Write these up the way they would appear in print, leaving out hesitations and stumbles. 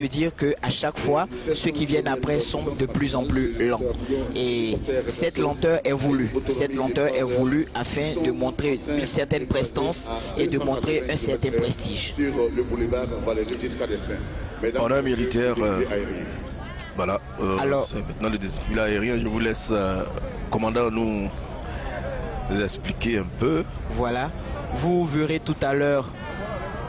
dire que à chaque fois, ceux qui viennent après sont de plus en plus lents. Et cette lenteur est voulue. Cette lenteur est voulue afin de montrer une certaine prestance et de montrer un certain prestige. On a un militaire. Voilà. Alors, c'est maintenant le défilé aérien. Je vous laisse, commandant, nous expliquer un peu. Voilà. Vous verrez tout à l'heure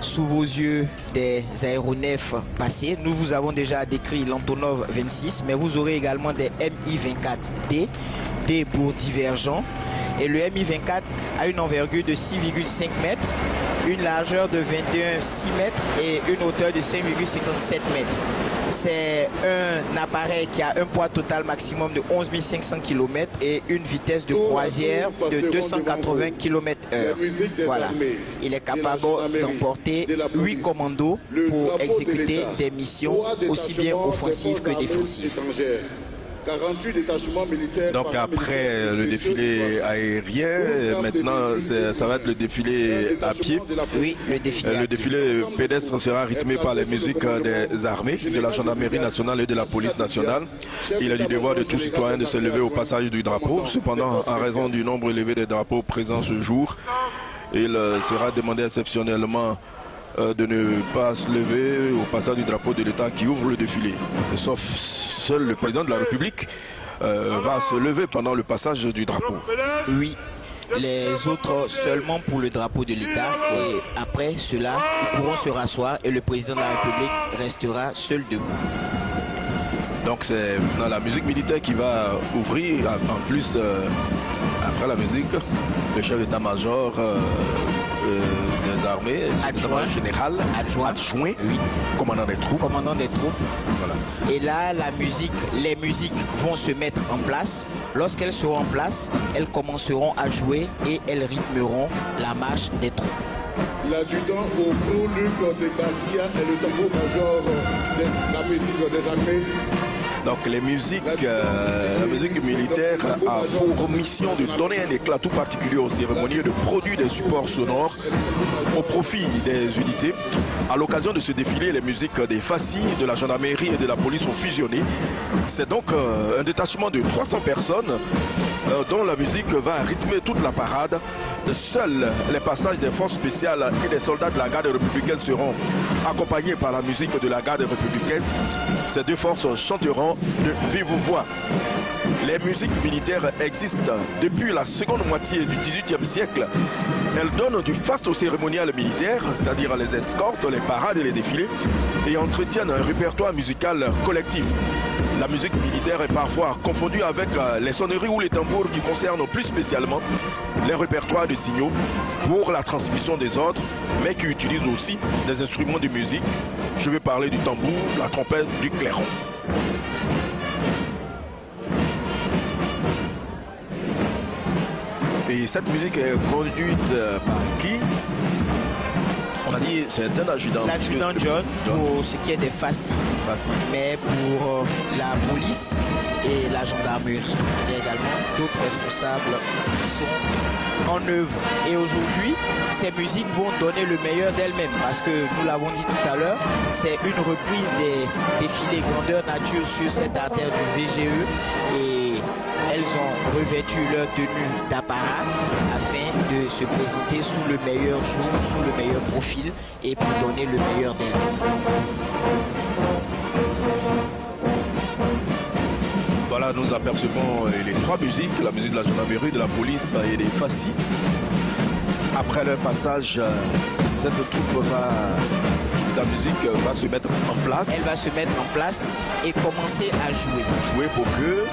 sous vos yeux des aéronefs passés. Nous vous avons déjà décrit l'Antonov 26, mais vous aurez également des Mi-24D, D pour divergent. Et le Mi-24 a une envergure de 6,5 mètres, une largeur de 21,6 mètres et une hauteur de 5,57 mètres. C'est un appareil qui a un poids total maximum de 11 500 km et une vitesse de croisière de 280 km/h. Voilà. Il est capable d'emporter 8 commandos pour exécuter des missions aussi bien offensives que défensives. 48 détachements militaires. Donc après le défilé aérien, maintenant ça va être le défilé à pied. Oui, le défilé pédestre sera rythmé par les musiques des armées, de la gendarmerie nationale et de la police nationale. Il est du devoir de tout citoyen de se lever au passage du drapeau. Cependant, en raison du nombre élevé des drapeaux présents ce jour, il sera demandé exceptionnellement de ne pas se lever au passage du drapeau de l'État qui ouvre le défilé. Sauf seul le président de la République va se lever pendant le passage du drapeau. Oui, les autres seulement pour le drapeau de l'État. Et après cela, ils pourront se rasseoir et le président de la République restera seul debout. Donc c'est dans la musique militaire qui va ouvrir, en plus, après la musique, le chef d'état-major des armées, adjoint, général, adjoint, oui, commandant des troupes. Voilà. Et là, les musiques vont se mettre en place. Lorsqu'elles seront en place, elles commenceront à jouer et elles rythmeront la marche des troupes. L'adjudant au gros Luc de Garcia et le tambour-major de la musique des armées. Donc les musiques, la musique militaire a pour mission de donner un éclat tout particulier aux cérémonies et de produire des supports sonores au profit des unités. À l'occasion de ce défilé, les musiques des FACI, de la gendarmerie et de la police ont fusionné. C'est donc un détachement de 300 personnes dont la musique va rythmer toute la parade. Seuls les passages des forces spéciales et des soldats de la garde républicaine seront accompagnés par la musique de la garde républicaine. Ces deux forces chanteront de vive voix. Les musiques militaires existent depuis la seconde moitié du XVIIIe siècle. Elles donnent du faste au cérémonial militaire, c'est-à-dire les escortes, les parades et les défilés, et entretiennent un répertoire musical collectif. La musique militaire est parfois confondue avec les sonneries ou les tambours qui concernent plus spécialement les répertoires de signaux pour la transmission des ordres, mais qui utilisent aussi des instruments de musique. Je vais parler du tambour, la trompette, du clairon. Et cette musique est conduite par qui? On a dit c'est un adjudant. L'adjudant John pour ce qui est des FACI. Mais pour la police et la gendarmerie, il y a également d'autres responsables qui sont en œuvre. Et aujourd'hui, ces musiques vont donner le meilleur d'elles-mêmes parce que nous l'avons dit tout à l'heure, c'est une reprise des défilés grandeur nature sur cette artère du VGE et elles ont revêtu leur tenue d'apparat afin de se présenter sous le meilleur jour, sous le meilleur profil et pour donner le meilleur d'elles-mêmes. Voilà, nous apercevons les trois musiques, la musique de la gendarmerie, de la police et des FACI. Après leur passage, cette troupe la musique va se mettre en place. Elle va se mettre en place et commencer à jouer. Jouer pour que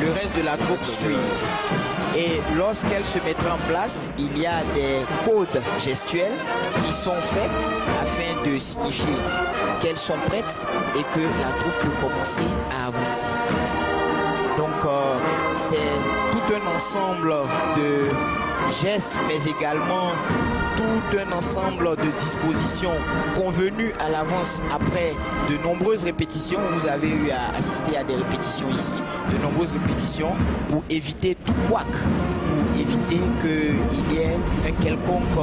le reste de la troupe suive. Et lorsqu'elle se mettra en place, il y a des codes gestuels qui sont faits afin de signifier qu'elles sont prêtes et que la troupe peut commencer à avancer. Donc c'est tout un ensemble de gestes, mais également tout un ensemble de dispositions convenues à l'avance après de nombreuses répétitions. Vous avez eu à assister à des répétitions ici, de nombreuses répétitions pour éviter tout couac, pour éviter qu'il y ait un quelconque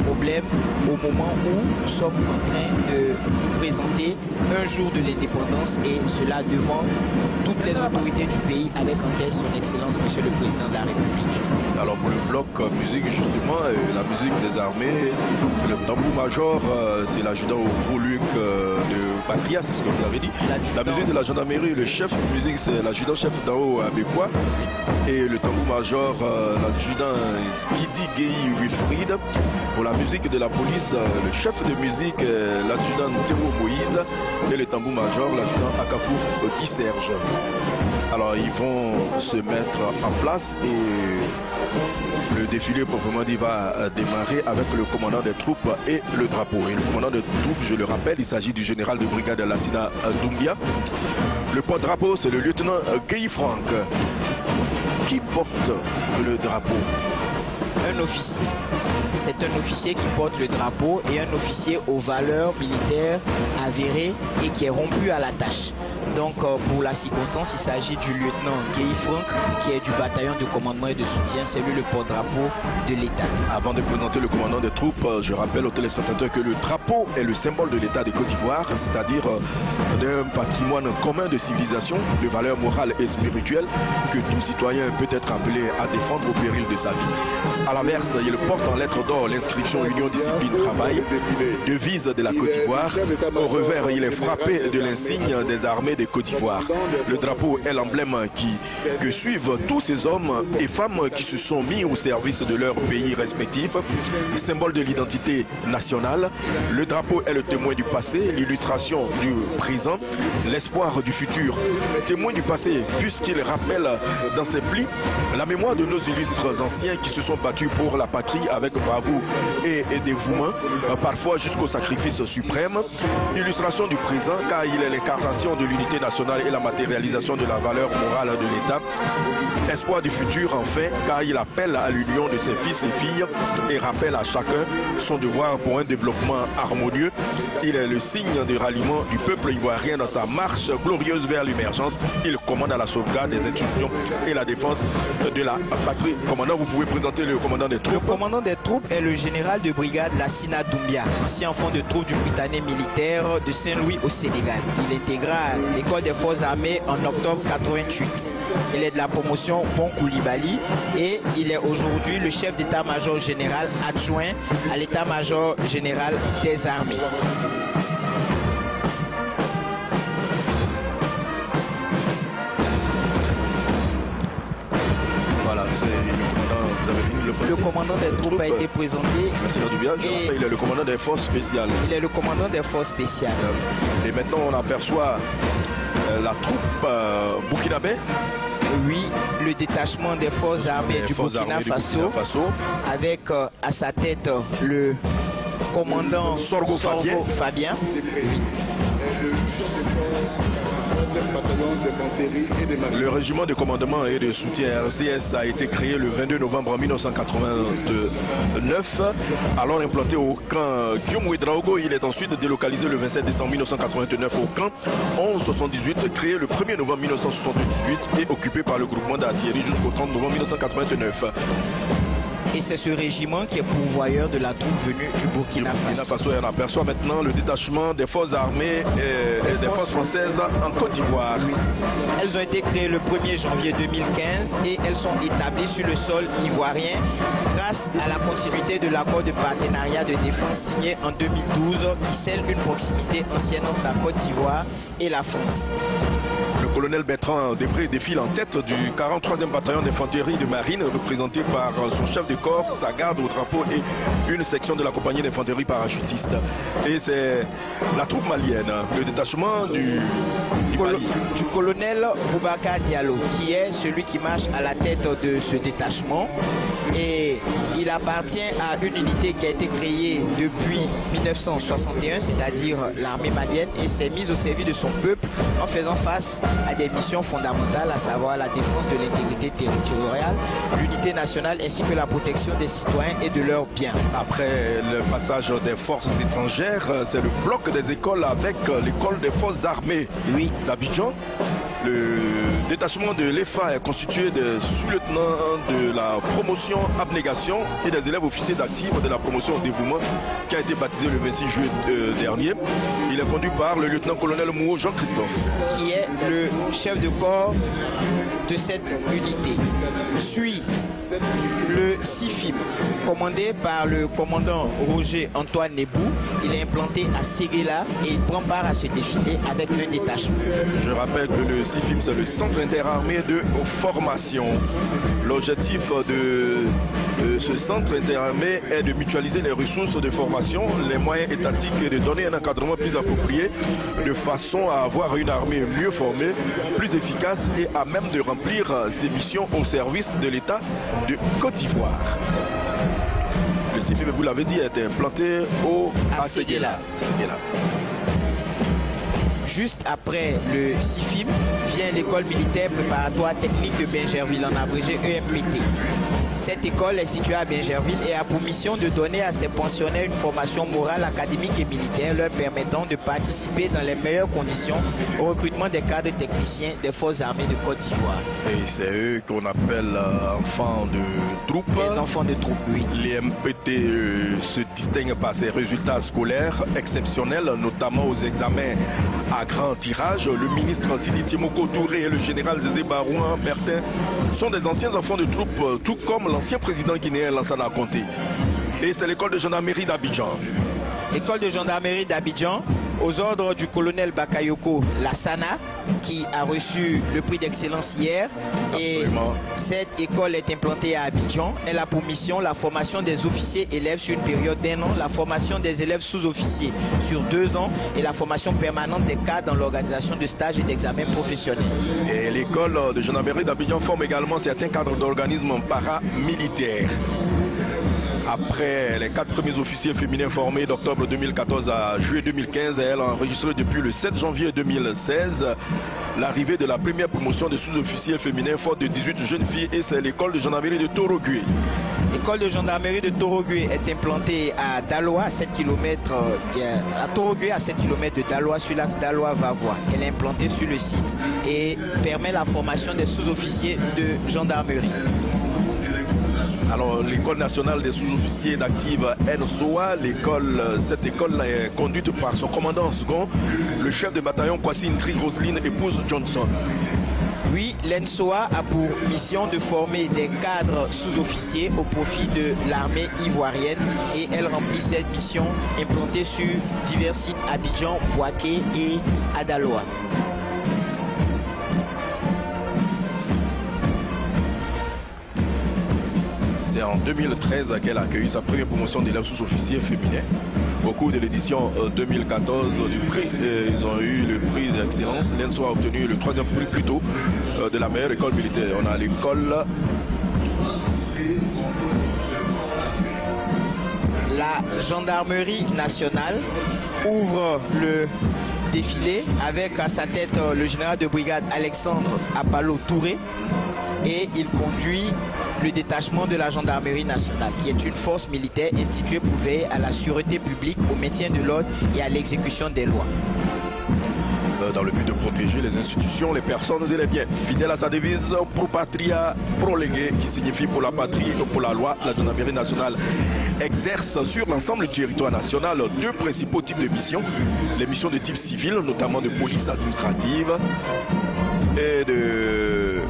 problème au moment où nous sommes en train de nous présenter un jour de l'indépendance, et cela devant toutes les autorités du pays, avec en tête son Excellence Monsieur le Président de la République. Alors pour le bloc musique, justement, la musique des armées, c'est le tambour-major, c'est l'adjudant au gros-luc de Patria, c'est ce que vous avez dit. La musique de la gendarmerie, le chef de musique, c'est l'adjudant-chef d'Ao Abekwa. Et le tambour-major, l'adjudant Idi Gueye Wilfried. Pour la musique de la police, le chef de musique, l'adjudant Théo Moïse. Et le tambour-major, l'adjudant Akafou Guy Serge. Alors ils vont se mettre en place et le défilé proprement dit va démarrer avec le commandant des troupes et le drapeau. Et le commandant des troupes, je le rappelle, il s'agit du général de brigade Lassina Doumbia. Le porte-drapeau, c'est le lieutenant Guy Franck. Qui porte le drapeau? Un officier. C'est un officier qui porte le drapeau, et un officier aux valeurs militaires avérées et qui est rompu à la tâche. Donc pour la circonstance, il s'agit du lieutenant Guy Franck, qui est du bataillon de commandement et de soutien. C'est lui le porte-drapeau de l'État. Avant de présenter le commandant des troupes, je rappelle aux téléspectateurs que le drapeau est le symbole de l'État de Côte d'Ivoire, c'est-à-dire d'un patrimoine commun de civilisation, de valeurs morales et spirituelles que tout citoyen peut être appelé à défendre au péril de sa vie. À l'inverse, il porte en lettres d'or l'inscription Union Discipline Travail, devise de la Côte d'Ivoire. Au revers, il est frappé de l'insigne des armées de Côte d'Ivoire. Le drapeau est l'emblème que suivent tous ces hommes et femmes qui se sont mis au service de leur pays respectif, symbole de l'identité nationale. Le drapeau est le témoin du passé, l'illustration du présent, l'espoir du futur. Témoin du passé, puisqu'il rappelle dans ses plis la mémoire de nos illustres anciens qui se sont battus pour la patrie avec bravoure et dévouement, parfois jusqu'au sacrifice suprême. Illustration du présent, car il est l'incarnation de l'unité nationale et la matérialisation de la valeur morale de l'État. Espoir du futur, enfin, car il appelle à l'union de ses fils et filles et rappelle à chacun son devoir pour un développement harmonieux. Il est le signe de ralliement du peuple ivoirien dans sa marche glorieuse vers l'émergence. Il commande à la sauvegarde des institutions et la défense de la patrie. Commandant, vous pouvez présenter le commandant des troupes. Le commandant des troupes est le général de brigade Lassina Doumbia, ancien enfant de troupe du Britannique militaire de Saint-Louis au Sénégal. Il intégra l'école des forces armées en octobre 88. Il est de la promotion Bon Koulibaly et il est aujourd'hui le chef d'état-major général adjoint à l'état-major général des armées. Voilà, c'est vous avez fini le commandant des troupes a été présenté. Merci Doubia. Il est le commandant des forces spéciales. Il est le commandant des forces spéciales. Et maintenant on aperçoit la troupe burkinabé. Oui, le détachement des forces armées du Burkina Faso, avec à sa tête le commandant Sorgo Fabien. Le régiment de commandement et de soutien RCS a été créé le 22 novembre 1989. Alors implanté au camp Guillaume Ouedraogo, il est ensuite délocalisé le 27 décembre 1989 au camp 1178, créé le 1er novembre 1978 et occupé par le groupement d'artillerie jusqu'au 30 novembre 1989. Et c'est ce régiment qui est pourvoyeur de la troupe venue du Burkina Faso. Et on aperçoit maintenant le détachement des forces armées et des forces françaises en Côte d'Ivoire. Oui. Elles ont été créées le 1er janvier 2015 et elles sont établies sur le sol ivoirien grâce à la continuité de l'accord de partenariat de défense signé en 2012 qui scelle une proximité ancienne entre la Côte d'Ivoire et la France. Le colonel Bertrand Debré défile en tête du 43e bataillon d'infanterie de marine représenté par son chef de corps, sa garde au drapeau et une section de la compagnie d'infanterie parachutiste. Et c'est la troupe malienne, le détachement du colonel Boubacar Diallo, qui est celui qui marche à la tête de ce détachement. Et il appartient à une unité qui a été créée depuis 1961, c'est-à-dire l'armée malienne, et s'est mise au service de son peuple en faisant face à des missions fondamentales, à savoir la défense de l'intégrité territoriale, l'unité nationale ainsi que la protection des citoyens et de leurs biens. Après le passage des forces étrangères, c'est le bloc des écoles avec l'école des forces armées d'Abidjan. Le détachement de l'EFA est constitué des sous-lieutenants de la promotion abnégation et des élèves officiers d'actifs de la promotion dévouement qui a été baptisé le 26 juillet dernier. Il est conduit par le lieutenant-colonel Mouo Jean-Christophe, qui est le chef de corps de cette unité. Suit le CIFIM, commandé par le commandant Roger Antoine Nebou. Il est implanté à Séguéla et il prend part à ce défilé avec un détachement. Je rappelle que le CIFIM, c'est le Centre interarmé de formation. L'objectif de ce centre interarmé est de mutualiser les ressources de formation, les moyens étatiques et de donner un encadrement plus approprié de façon à avoir une armée mieux formée, plus efficace et à même de remplir ses missions au service de l'État de Côte d'Ivoire. Le CIFIM, vous l'avez dit, est implanté à Séguéla. Juste après le CIFIM vient l'école militaire préparatoire technique de Bingerville, en abrégé EMPT. Cette école est située à Bingerville et a pour mission de donner à ses pensionnaires une formation morale, académique et militaire leur permettant de participer dans les meilleures conditions au recrutement des cadres techniciens des forces armées de Côte d'Ivoire. Et c'est eux qu'on appelle enfants de troupe. Les enfants de troupe, oui. Les MPT se distinguent par ses résultats scolaires exceptionnels, notamment aux examens à grand tirage. Le ministre Sidi Timoko Touré et le général Zézé Barouin Bertin sont des anciens enfants de troupe, tout comme l'ancien président guinéen Lansana Conté. Et c'est l'école de gendarmerie d'Abidjan. L'école de gendarmerie d'Abidjan, aux ordres du colonel Bakayoko Lassana, qui a reçu le prix d'excellence hier. Absolument. Et cette école est implantée à Abidjan. Elle a pour mission la formation des officiers élèves sur une période d'1 an, la formation des élèves sous-officiers sur 2 ans et la formation permanente des cadres dans l'organisation de stages et d'examens professionnels. Et l'école de gendarmerie d'Abidjan forme également certains cadres d'organismes paramilitaires. Après les 4 premiers officiers féminins formés d'octobre 2014 à juillet 2015, elle a enregistré depuis le 7 janvier 2016 l'arrivée de la première promotion des sous-officiers féminins forte de 18 jeunes filles, et c'est l'école de gendarmerie de Torogué. L'école de gendarmerie de Torogué est implantée à Daloa, à 7 km, à Torogué, à 7 km de Daloa, sur l'axe Daloa-Vavois. Elle est implantée sur le site et permet la formation des sous-officiers de gendarmerie. Alors, l'école nationale des sous-officiers d'active NSOA, cette école est conduite par son commandant second, le chef de bataillon Kwasi Ntri Roseline, épouse Johnson. Oui, l'ENSOA a pour mission de former des cadres sous-officiers au profit de l'armée ivoirienne, et elle remplit cette mission implantée sur divers sites à Abidjan, Bouaké et à Daloa. C'est en 2013 qu'elle a accueilli sa première promotion d'élèves sous-officiers féminins. Au cours de l'édition 2014 du prix, ils ont eu le prix d'excellence. L'ENSOA a obtenu le 3e prix plus tôt de la meilleure école militaire. On a l'école. La gendarmerie nationale ouvre le défilé avec à sa tête le général de brigade Alexandre Apalo Touré, et il conduit le détachement de la gendarmerie nationale, qui est une force militaire instituée pour veiller à la sûreté publique, au maintien de l'ordre et à l'exécution des lois. Dans le but de protéger les institutions, les personnes et les biens. Fidèle à sa devise Pro Patria, Pro Lege, qui signifie pour la patrie et pour la loi, la gendarmerie nationale exerce sur l'ensemble du territoire national 2 principaux types de missions. Les missions de type civil, notamment de police administrative et de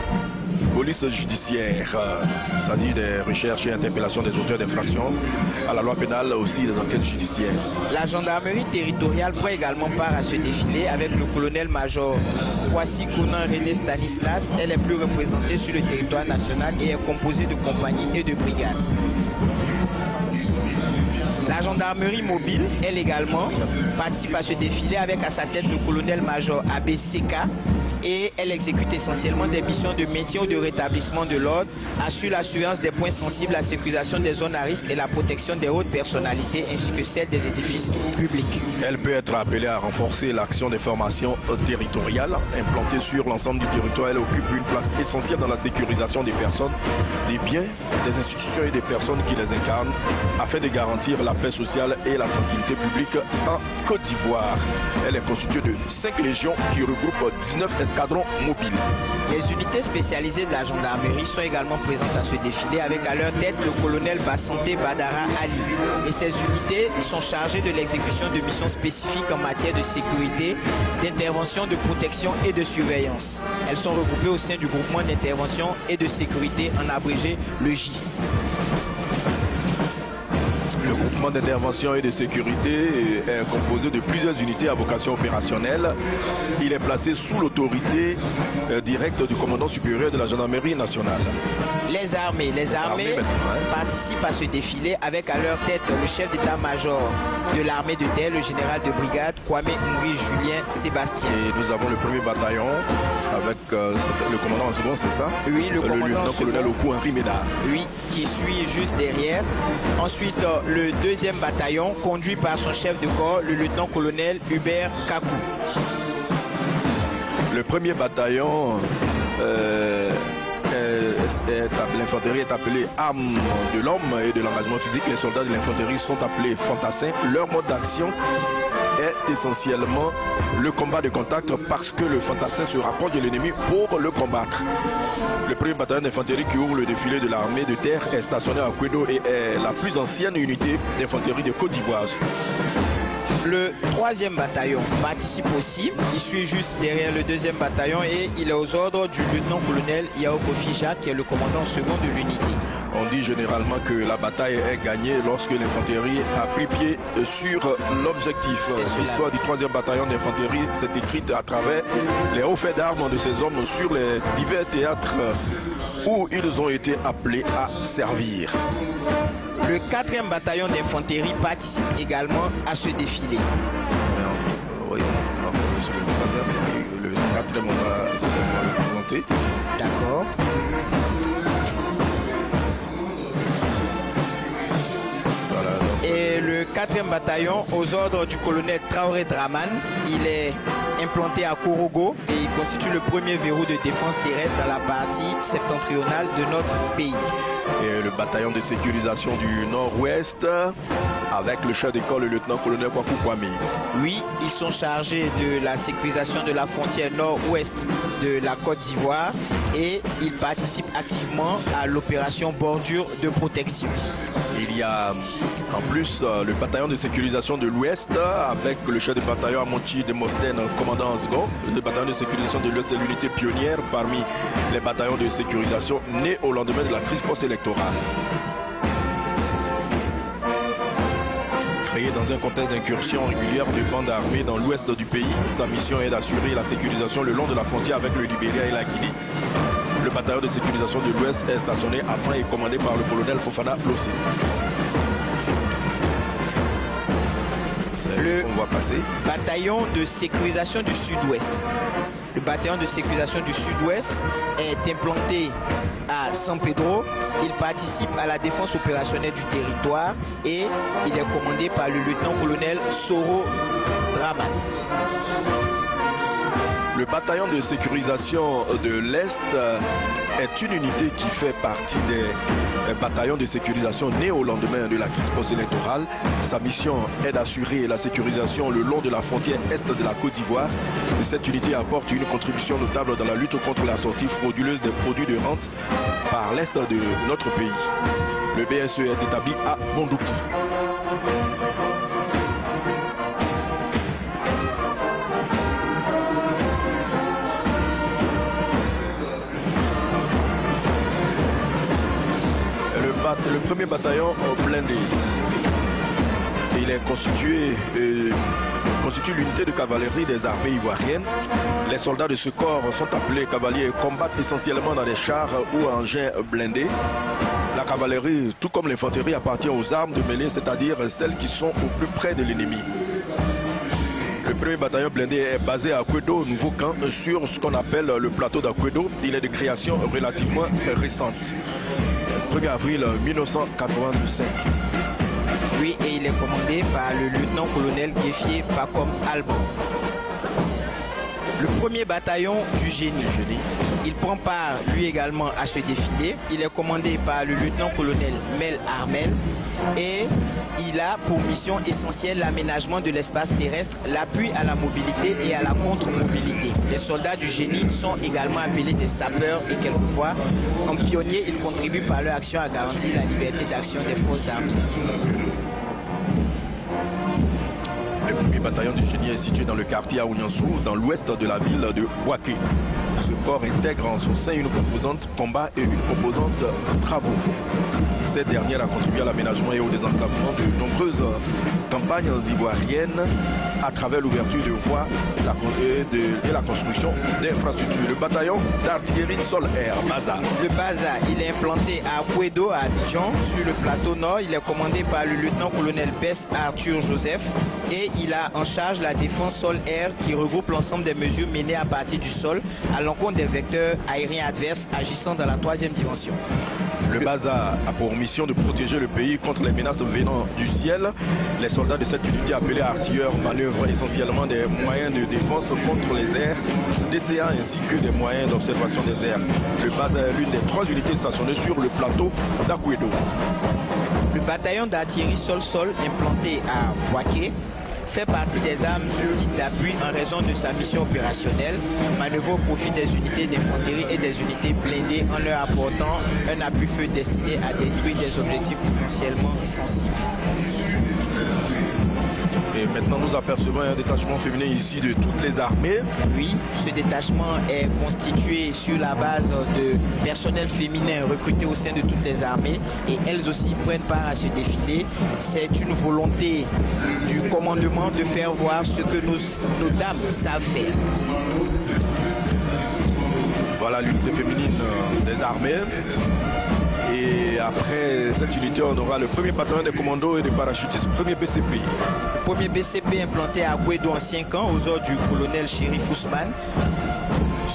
police judiciaire, c'est-à-dire des recherches et interpellations des auteurs d'infractions à la loi pénale, aussi des enquêtes judiciaires. La gendarmerie territoriale prend également part à ce défilé avec le colonel-major Kwasi Konan René Stanislas. Elle est plus représentée sur le territoire national et est composée de compagnies et de brigades. La gendarmerie mobile, elle également, participe à ce défilé avec à sa tête le colonel-major Abbé Seka. et elle exécute essentiellement des missions de maintien ou de rétablissement de l'ordre, assure la surveillance des points sensibles, la sécurisation des zones à risque et la protection des hautes personnalités ainsi que celle des édifices publics. Elle peut être appelée à renforcer l'action des formations territoriales implantées sur l'ensemble du territoire. Elle occupe une place essentielle dans la sécurisation des personnes, des biens, des institutions et des personnes qui les incarnent afin de garantir la paix sociale et la tranquillité publique en Côte d'Ivoire. Elle est constituée de 5 légions qui regroupent 19 escadrons mobiles. Les unités spécialisées de la gendarmerie sont également présentes à ce défilé avec à leur tête le colonel Bassanté Badara Ali. Et ces unités sont chargées de l'exécution de missions spécifiques en matière de sécurité, d'intervention, de protection et de surveillance. Elles sont regroupées au sein du groupement d'intervention et de sécurité, en abrégé le GIS. Le groupement d'intervention et de sécurité est composé de plusieurs unités à vocation opérationnelle. Il est placé sous l'autorité directe du commandant supérieur de la gendarmerie nationale. Les armées participent à ce défilé avec à leur tête le chef d'état-major de l'armée de terre, le général de brigade Kwame Ngui Julien Sébastien. Et nous avons le premier bataillon avec le commandant en second, c'est ça? Oui, le lieutenant-colonel Oku Henri Médard. Oui, qui suit juste derrière. Ensuite, le deuxième bataillon, conduit par son chef de corps, le lieutenant-colonel Hubert Kakou. Le premier bataillon, l'infanterie est appelée âme de l'homme et de l'engagement physique. Les soldats de l'infanterie sont appelés fantassins. Leur mode d'action est essentiellement le combat de contact parce que le fantassin se rapproche de l'ennemi pour le combattre. Le premier bataillon d'infanterie qui ouvre le défilé de l'armée de terre est stationné à Kwedo et est la plus ancienne unité d'infanterie de Côte d'Ivoire. Le troisième bataillon participe aussi, il suit juste derrière le deuxième bataillon et il est aux ordres du lieutenant-colonel Yao Kofi Jacques qui est le commandant second de l'unité. On dit généralement que la bataille est gagnée lorsque l'infanterie a pris pied sur l'objectif. L'histoire du troisième bataillon d'infanterie s'est écrite à travers les hauts faits d'armes de ces hommes sur les divers théâtres où ils ont été appelés à servir. Le 4e bataillon d'infanterie participe également à ce défilé. Oui, le 4e, on va le présenter. D'accord. Et le 4e bataillon, aux ordres du colonel Traoré Draman, il est implanté à Korogo et il constitue le premier verrou de défense terrestre dans la partie septentrionale de notre pays. Et le bataillon de sécurisation du Nord-Ouest avec le chef d'école, le lieutenant-colonel Kwaku Kwame. Oui, ils sont chargés de la sécurisation de la frontière nord-ouest de la Côte d'Ivoire et ils participent activement à l'opération bordure de protection. Il y a en plus le bataillon de sécurisation de l'Ouest avec le chef de bataillon Amonchi de Mosten, commandant en second. Le bataillon de sécurisation de l'Ouest est l'unité pionnière parmi les bataillons de sécurisation nés au lendemain de la crise post-électorale. Créé dans un contexte d'incursion régulière de bandes armées dans l'ouest du pays, sa mission est d'assurer la sécurisation le long de la frontière avec le Libéria et la Guinée. Le bataillon de sécurisation de l'Ouest est stationné à Fin et commandé par le colonel Fofana Lossé. Le bataillon de sécurisation du Sud-Ouest. Le bataillon de sécurisation du Sud-Ouest est implanté à San Pedro. Il participe à la défense opérationnelle du territoire et il est commandé par le lieutenant-colonel Soro Draman. Le bataillon de sécurisation de l'Est est une unité qui fait partie des bataillons de sécurisation nés au lendemain de la crise post-électorale. Sa mission est d'assurer la sécurisation le long de la frontière est de la Côte d'Ivoire. Cette unité apporte une contribution notable dans la lutte contre la sortie frauduleuse des produits de rente par l'Est de notre pays. Le BSE est établi à Bondouki. Le premier bataillon blindé. Il est constitue l'unité de cavalerie des armées ivoiriennes. Les soldats de ce corps sont appelés cavaliers et combattent essentiellement dans des chars ou engins blindés. La cavalerie, tout comme l'infanterie, appartient aux armes de mêlée, c'est-à-dire celles qui sont au plus près de l'ennemi. Le premier bataillon blindé est basé à Akwedo, nouveau camp, sur ce qu'on appelle le plateau d'Akwedo. Il est de création relativement récente. 1er avril 1985. Oui, et il est commandé par le lieutenant-colonel Gefier Pacom Alban. Le premier bataillon du génie. Il prend part lui également à ce défilé. Il est commandé par le lieutenant-colonel Mel Armel et il a pour mission essentielle l'aménagement de l'espace terrestre, l'appui à la mobilité et à la contre-mobilité. Les soldats du génie sont également appelés des sapeurs et quelquefois, en pionniers, ils contribuent par leur action à garantir la liberté d'action des forces armées. Le premier bataillon du génie est situé dans le quartier Aounyansou, dans l'ouest de la ville de Bouaké. Ce corps intègre en son sein une composante combat et une composante travaux. Cette dernière a contribué à l'aménagement et au désenclavement de nombreuses campagnes ivoiriennes à travers l'ouverture de voies et la construction d'infrastructures. Le bataillon d'artillerie sol-air, BASA. Le BASA, il est implanté à Akwedo, à Abidjan, sur le plateau nord. Il est commandé par le lieutenant-colonel Bess Arthur Joseph et il a en charge la défense sol-air qui regroupe l'ensemble des mesures menées à partir du sol à l'encontre des vecteurs aériens adverses agissant dans la 3e dimension. Le BASA a pour mission de protéger le pays contre les menaces venant du ciel. Les soldats de cette unité appelés artilleurs manœuvrent essentiellement des moyens de défense contre les airs, DCA ainsi que des moyens d'observation des airs. Le BASA est l'une des 3 unités stationnées sur le plateau d'Akwedo. Le bataillon d'artillerie sol-sol implanté à Bouaké fait partie des armes dites d'appui en raison de sa mission opérationnelle, manœuvre au profit des unités d'infanterie et des unités blindées en leur apportant un appui-feu destiné à détruire des objectifs potentiellement sensibles. Et maintenant nous apercevons un détachement féminin ici de toutes les armées. Oui, ce détachement est constitué sur la base de personnel féminin recruté au sein de toutes les armées et elles aussi prennent part à ce défilé. C'est une volonté du commandement de faire voir ce que nos dames savent faire. Voilà l'unité féminine des armées. Et après cette unité, on aura le premier bataillon des commandos et des parachutistes, premier BCP. Le premier BCP implanté à Akwedo en 5 ans aux ordres du colonel Chérif Ousmane.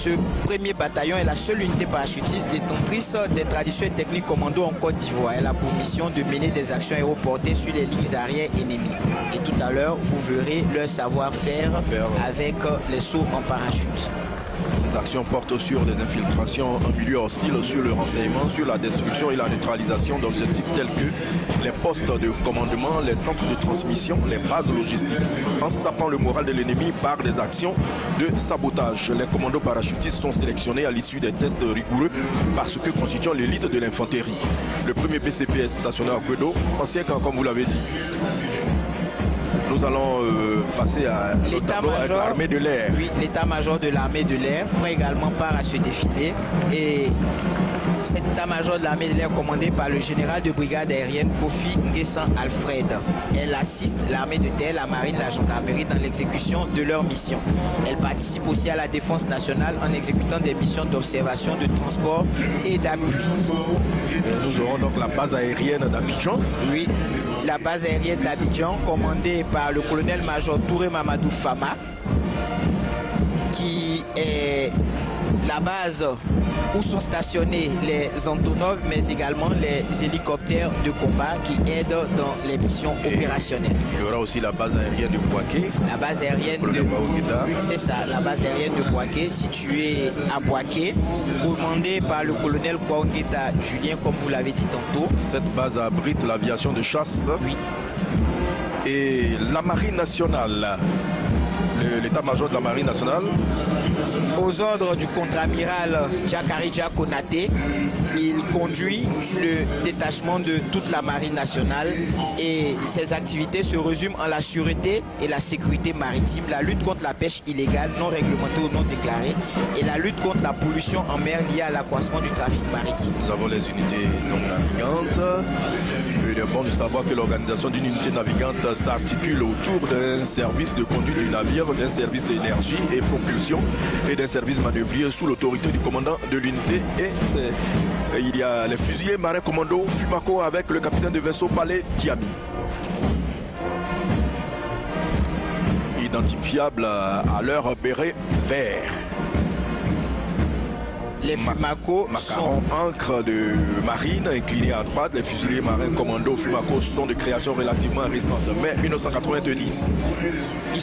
Ce premier bataillon est la seule unité parachutiste détentrice des traditions et techniques commando en Côte d'Ivoire. Elle a pour mission de mener des actions aéroportées sur les lignes arrières ennemies. Et tout à l'heure, vous verrez leur savoir-faire avec les sauts en parachute. Ces actions portent sur des infiltrations en milieu hostile, sur le renseignement, sur la destruction et la neutralisation d'objectifs tels que les postes de commandement, les centres de transmission, les bases logistiques, en sapant le moral de l'ennemi par des actions de sabotage. Les commandos parachutistes sont sélectionnés à l'issue des tests rigoureux parce que constituant l'élite de l'infanterie. Le premier BCP est stationné à Akwedo, ancien camp comme vous l'avez dit. Nous allons passer à l'armée de l'air. Oui, l'état-major de l'armée de l'air prend également part à ce défilé. Et cet état-major de l'armée de l'air commandé par le général de brigade aérienne Kofi Nguessan Alfred. Elle assiste l'armée de terre, la marine, la gendarmerie dans l'exécution de leurs missions. Elle participe aussi à la défense nationale en exécutant des missions d'observation, de transport et d'appui. Nous aurons donc la base aérienne d'Abidjan. Oui, la base aérienne d'Abidjan commandée par le colonel-major Touré Mamadou Fama, qui est la base où sont stationnés les Antonov, mais également les hélicoptères de combat qui aident dans les missions opérationnelles. Il y aura aussi la base aérienne de Bouaké. La base aérienne de c'est ça, la base aérienne de Bouaké, située à Bouaké, commandée par le colonel Kwaongeta Julien, comme vous l'avez dit tantôt. Cette base abrite l'aviation de chasse. Oui. Et la marine nationale. L'état-major de la marine nationale. Aux ordres du contre-amiral Djakaridja Konaté, il conduit le détachement de toute la marine nationale et ses activités se résument en la sûreté et la sécurité maritime, la lutte contre la pêche illégale, non réglementée ou non déclarée et la lutte contre la pollution en mer liée à l'accroissement du trafic maritime. Nous avons les unités non navigantes. Il est bon de savoir que l'organisation d'une unité navigante s'articule autour d'un service de conduite du navire, d'un service énergie et propulsion et d'un service manœuvrier sous l'autorité du commandant de l'unité. Et il y a les fusiliers marins commando Fumako avec le capitaine de vaisseau Palais Diami. identifiables à leur béret vert. Les Fumaco macarons encre de marine inclinés à droite. Les fusiliers marins commando Fumaco sont de création relativement récente, mai 1990.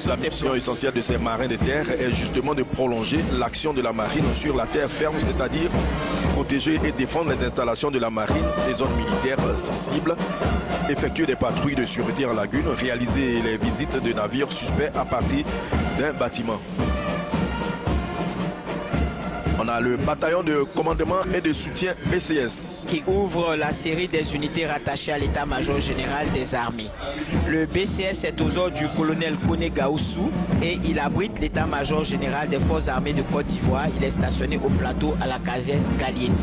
La mission essentielle de ces marins de terre est justement de prolonger l'action de la marine sur la terre ferme, c'est-à-dire protéger et défendre les installations de la marine, les zones militaires sensibles, effectuer des patrouilles de sûreté en lagune, réaliser les visites de navires suspects à partir d'un bâtiment. On a le bataillon de commandement et de soutien BCS qui ouvre la série des unités rattachées à l'état-major général des armées. Le BCS est aux ordres du colonel Kone Gaoussou et il abrite l'état-major général des forces armées de Côte d'Ivoire. Il est stationné au plateau à la caserne Galieni.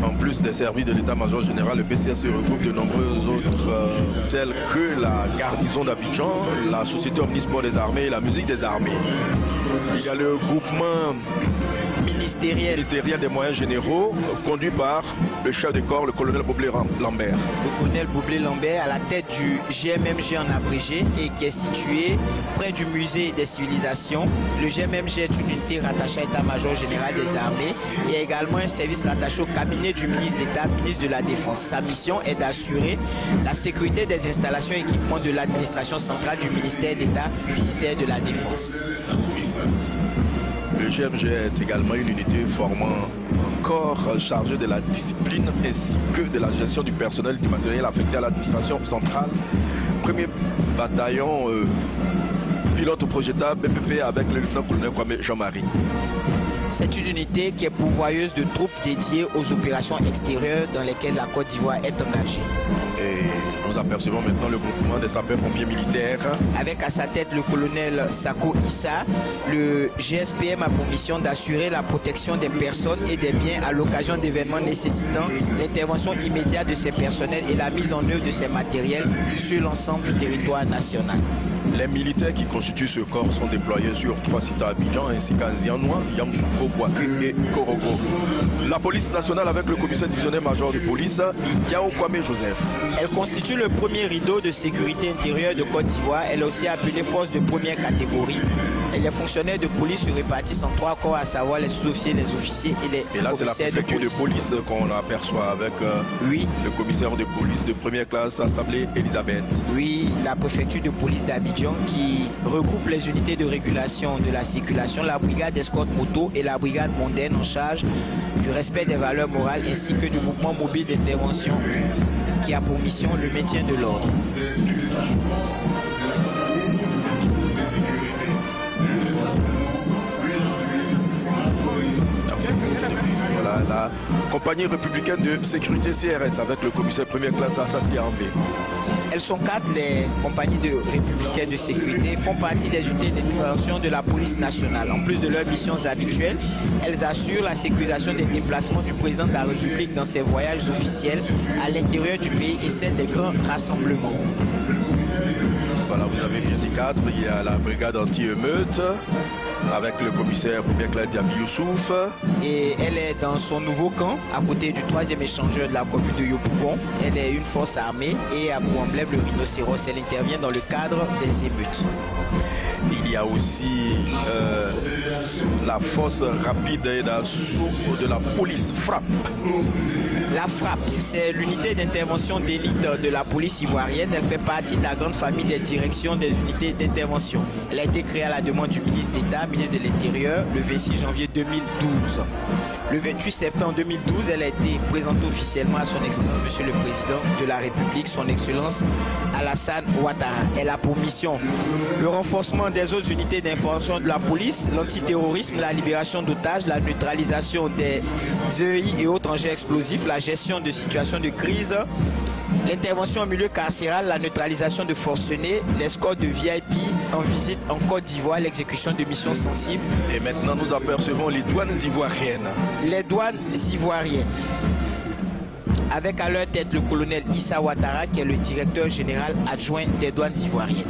En plus des services de l'état-major général, le BCS regroupe de nombreux autres tels que la garnison d'Abidjan, la société omnisport des armées et la musique des armées. Il y a le groupement ministériel des moyens généraux conduit par le chef de corps, le colonel Boublé Lambert. Le colonel Boublé Lambert à la tête du GMMG en abrégé et qui est situé près du musée des civilisations. Le GMMG est une unité rattachée à l'état-major général des armées. Il y a également un service rattaché au cabinet du ministre d'État, ministre de la Défense. Sa mission est d'assurer la sécurité des installations et équipements de l'administration centrale du ministère d'État, ministère de la Défense. Le GMG est également une unité formant un corps chargé de la discipline ainsi que de la gestion du personnel et du matériel affecté à l'administration centrale. Premier bataillon pilote projetable BPP avec le lieutenant-colonel Kwame Jean-Marie. C'est une unité qui est pourvoyeuse de troupes dédiées aux opérations extérieures dans lesquelles la Côte d'Ivoire est engagée. Et nous apercevons maintenant le groupement des sapeurs-pompiers militaires. Avec à sa tête le colonel Sako Issa, le GSPM a pour mission d'assurer la protection des personnes et des biens à l'occasion d'événements nécessitant l'intervention immédiate de ces personnels et la mise en œuvre de ces matériels sur l'ensemble du territoire national. Les militaires qui constituent ce corps sont déployés sur 3 sites à Abidjan ainsi qu'à Zianoua, Yamoussoukro, Boaké et Korogo. La police nationale avec le commissaire divisionnaire major de police, Yao Kwame Joseph. Elle constitue le premier rideau de sécurité intérieure de Côte d'Ivoire. Elle est aussi appelée force de première catégorie. Et les fonctionnaires de police se répartissent en 3 corps, à savoir les sous-officiers, les officiers et les commissaires de police. Et là, c'est la préfecture de police qu'on aperçoit avec le commissaire de police de première classe, Assemblée Elisabeth. Oui, la préfecture de police d'Abidjan qui regroupe les unités de régulation de la circulation, la brigade d'escorte moto et la brigade mondaine en charge du respect des valeurs morales ainsi que du mouvement mobile d'intervention qui a pour mission le maintien de l'ordre. Voilà la compagnie républicaine de sécurité CRS avec le commissaire première classe Assassi Ambé. Elles sont 4, les compagnies de républicaines de sécurité, font partie des unités d'intervention de la police nationale. En plus de leurs missions habituelles, elles assurent la sécurisation des déplacements du président de la République dans ses voyages officiels à l'intérieur du pays et celle des grands rassemblements. Voilà, vous avez bien des cadres. Il y a la brigade anti-émeute avec le commissaire première classe Diaby Youssouf. Et elle est dans son nouveau camp, à côté du 3e échangeur de la commune de Yopougon. Elle est une force armée et a pour emblème le rhinocéros. Elle intervient dans le cadre des émeutes. Il y a aussi la force rapide et d'assaut de la police FRAP. La FRAP, c'est l'unité d'intervention d'élite de la police ivoirienne. Elle fait partie de la grande famille des directions des unités d'intervention. Elle a été créée à la demande du ministre d'État, ministre de l'Intérieur, le 26 janvier 2012. Le 28 septembre 2012, elle a été présentée officiellement à son Excellence, Monsieur le Président de la République, son Excellence Alassane Ouattara. Elle a pour mission le renforcement des autres unités d'information de la police, l'antiterrorisme, la libération d'otages, la neutralisation des EI et autres engins explosifs, la gestion de situations de crise, l'intervention en milieu carcéral, la neutralisation de forcenés, l'escorte de VIP en visite en Côte d'Ivoire, l'exécution de missions sensibles. Et maintenant, nous apercevons les douanes ivoiriennes. Les douanes ivoiriennes. Avec à leur tête le colonel Issa Ouattara, qui est le directeur général adjoint des douanes ivoiriennes.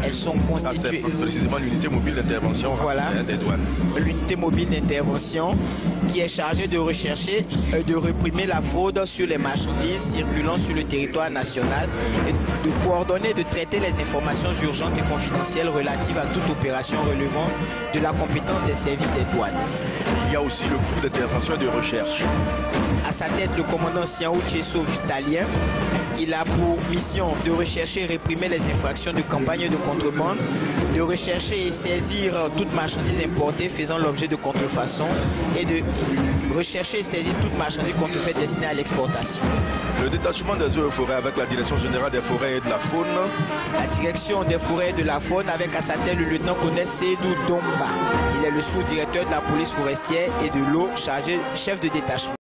Elles sont constituées... C'est précisément l'unité mobile d'intervention des douanes. L'unité mobile d'intervention qui est chargée de rechercher et de réprimer la fraude sur les marchandises circulant sur le territoire national et de coordonner et de traiter les informations urgentes et confidentielles relatives à toute opération relevant de la compétence des services des douanes. Il y a aussi le groupe d'intervention et de recherche. À sa tête, le commandant Siaou Tchesso Vitalien. Il a pour mission de rechercher et réprimer les infractions de campagne de contrebande, de rechercher et saisir toute marchandise importée faisant l'objet de contrefaçon et de rechercher et saisir toute marchandise contrefaite destinée à l'exportation. Le détachement des eaux et forêts avec la Direction générale des forêts et de la faune. La Direction des forêts et de la faune avec à sa tête le lieutenant-colonel Seydou Domba. Il est le sous-directeur de la police forestière et de l'eau chargé chef de détachement.